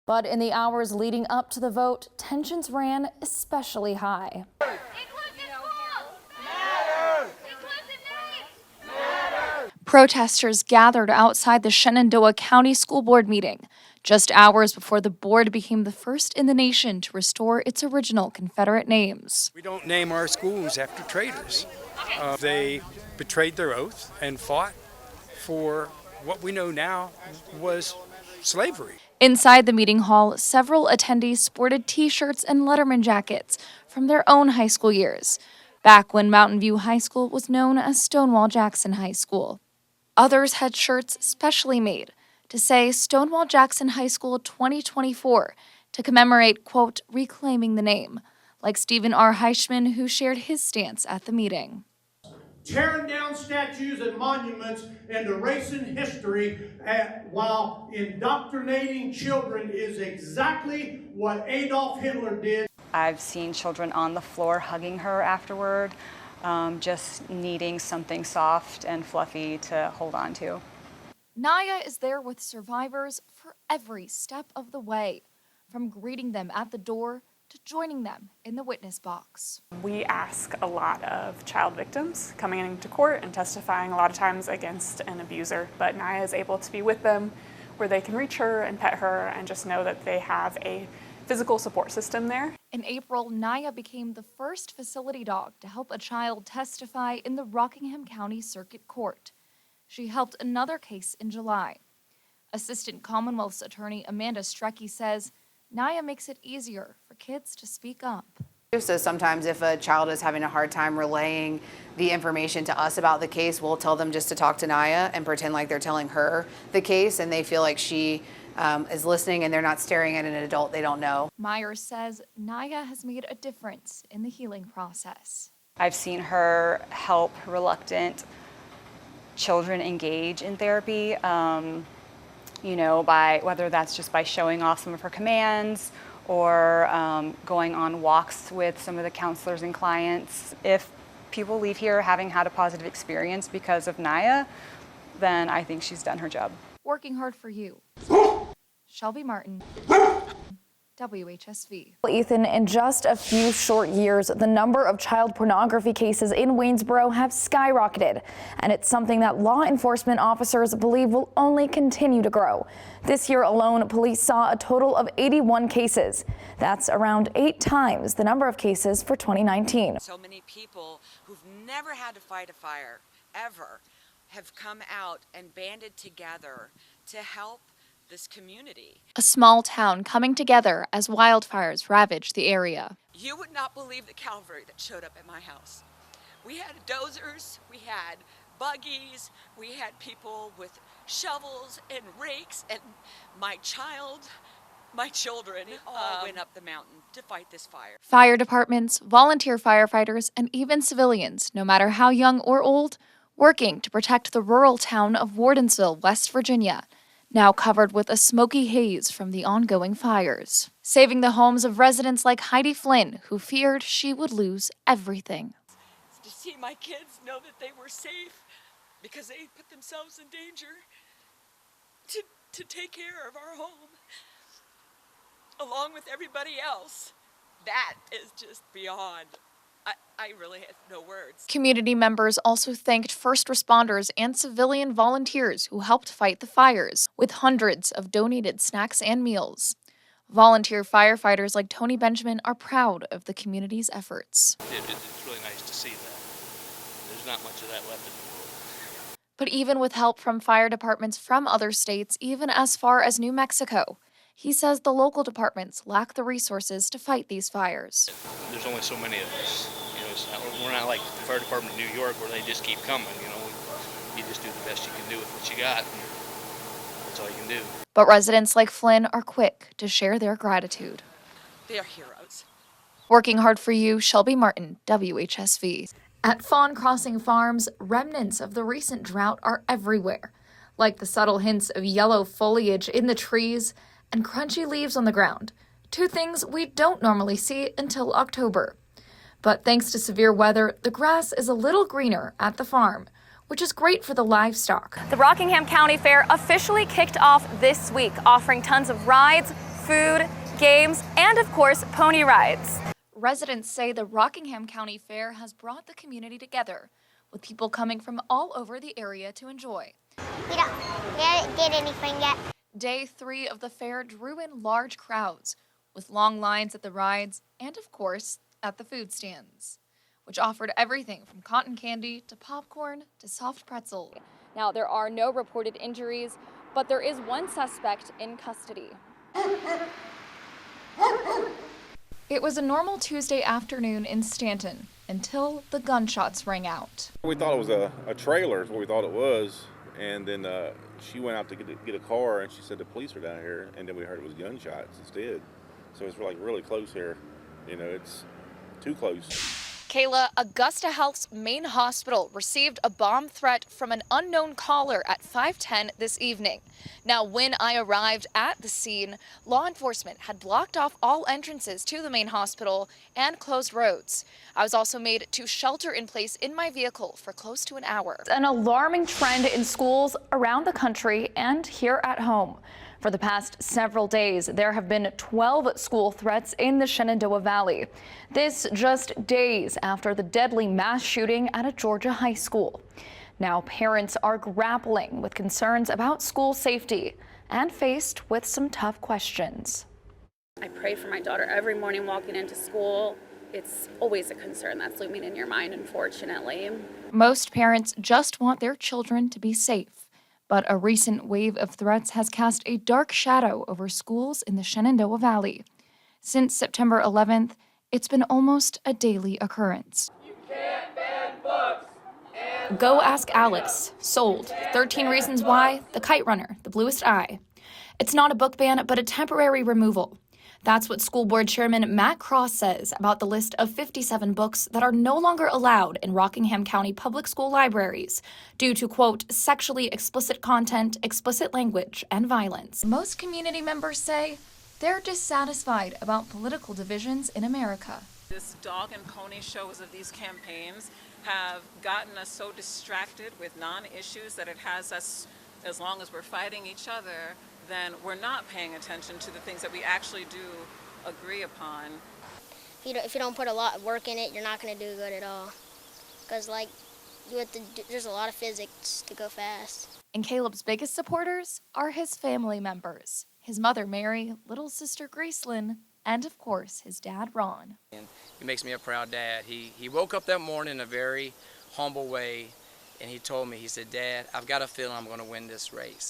But in the hours leading up to the vote, tensions ran especially high. Protesters gathered outside the Shenandoah County School Board meeting, just hours before the board became the first in the nation to restore its original Confederate names. We don't name our schools after traitors. They betrayed their oath and fought for what we know now was slavery. Inside the meeting hall, several attendees sported T-shirts and Letterman jackets from their own high school years, back when Mountain View High School was known as Stonewall Jackson High School. Others had shirts specially made to say Stonewall Jackson High School 2024 to commemorate, quote, reclaiming the name, like Stephen R. Heischman, who shared his stance at the meeting. Tearing down statues and monuments and erasing history while indoctrinating children is exactly what Adolf Hitler did. I've seen children on the floor hugging her afterward, just needing something soft and fluffy to hold on to. Naia is there with survivors for every step of the way, from greeting them at the door to joining them in the witness box. We ask a lot of child victims coming into court and testifying a lot of times against an abuser, but Naia is able to be with them where they can reach her and pet her and just know that they have a physical support system there. In April, Naia became the first facility dog to help a child testify in the Rockingham County Circuit Court. She helped another case in July. Assistant Commonwealth's attorney Amanda Strecky says Naia makes it easier for kids to speak up. So sometimes if a child is having a hard time relaying the information to us about the case, we'll tell them just to talk to Naia and pretend like they're telling her the case, and they feel like she is listening and they're not staring at an adult they don't know. Myers says Naia has made a difference in the healing process. I've seen her help reluctant children engage in therapy, by whether that's just by showing off some of her commands or going on walks with some of the counselors and clients. If people leave here having had a positive experience because of Naia, then I think she's done her job. Working hard for you. Shelby Martin, WHSV. Ethan, in just a few short years, the number of child pornography cases in Waynesboro have skyrocketed, and it's something that law enforcement officers believe will only continue to grow. This year alone, police saw a total of 81 cases. That's around 8 times the number of cases for 2019. So many people who've never had to fight a fire, ever, have come out and banded together to help this community. A small town coming together as wildfires ravage the area. You would not believe the cavalry that showed up at my house. We had dozers, we had buggies, we had people with shovels and rakes, and my children all went up the mountain to fight this fire. Fire departments, volunteer firefighters, and even civilians, no matter how young or old, working to protect the rural town of Wardensville, West Virginia, now covered with a smoky haze from the ongoing fires, saving the homes of residents like Heidi Flynn, who feared she would lose everything. To see my kids know that they were safe because they put themselves in danger to take care of our home, along with everybody else, that is just beyond. I really have no words. Community members also thanked first responders and civilian volunteers who helped fight the fires, with hundreds of donated snacks and meals. Volunteer firefighters like Tony Benjamin are proud of the community's efforts. It's really nice to see that. There's not much of that left in the world. But even with help from fire departments from other states, even as far as New Mexico, he says the local departments lack the resources to fight these fires. There's only so many of us. We're not like the fire department in New York where they just keep coming. You just do the best you can do with what you got. That's all you can do. But residents like Flynn are quick to share their gratitude. They are heroes. Working hard for you, Shelby Martin, WHSV. At Fawn Crossing Farms, remnants of the recent drought are everywhere, like the subtle hints of yellow foliage in the trees and crunchy leaves on the ground, 2 things we don't normally see until October. But thanks to severe weather, the grass is a little greener at the farm, which is great for the livestock. The Rockingham County Fair officially kicked off this week, offering tons of rides, food, games, and of course, pony rides. Residents say the Rockingham County Fair has brought the community together, with people coming from all over the area to enjoy. We didn't get anything yet. Day 3 of the fair drew in large crowds, with long lines at the rides and, of course, at the food stands, which offered everything from cotton candy to popcorn to soft pretzel. Now, there are no reported injuries, but there is one suspect in custody. It was a normal Tuesday afternoon in Stanton until the gunshots rang out. We thought it was a trailer is what we thought it was, and then she went out to get a car, and she said the police are down here, and then we heard it was gunshots instead. So it's like really close here. You know, it's too close. Kayla, Augusta Health's main hospital received a bomb threat from an unknown caller at 5:10 this evening. Now, when I arrived at the scene, law enforcement had blocked off all entrances to the main hospital and closed roads. I was also made to shelter in place in my vehicle for close to an hour. An alarming trend in schools around the country and here at home. For the past several days, there have been 12 school threats in the Shenandoah Valley. This just days after the deadly mass shooting at a Georgia high school. Now, parents are grappling with concerns about school safety and faced with some tough questions. I pray for my daughter every morning walking into school. It's always a concern that's looming in your mind, unfortunately. Most parents just want their children to be safe. But a recent wave of threats has cast a dark shadow over schools in the Shenandoah Valley. Since September 11th, it's been almost a daily occurrence. You can't ban books. Go Ask Alex, sold. 13 Reasons Why, The Kite Runner, The Bluest Eye. It's not a book ban, but a temporary removal. That's what School Board Chairman Matt Cross says about the list of 57 books that are no longer allowed in Rockingham County public school libraries due to, quote, sexually explicit content, explicit language, and violence. Most community members say they're dissatisfied about political divisions in America. This dog and pony shows of these campaigns have gotten us so distracted with non-issues that it has us, as long as we're fighting each other, then we're not paying attention to the things that we actually do agree upon. If you don't put a lot of work in it, you're not going to do good at all. Because, like, there's a lot of physics to go fast. And Caleb's biggest supporters are his family members. His mother, Mary, little sister, Gracelyn, and, of course, his dad, Ron. And he makes me a proud dad. He woke up that morning in a very humble way, and he told me, he said, Dad, I've got a feeling I'm going to win this race.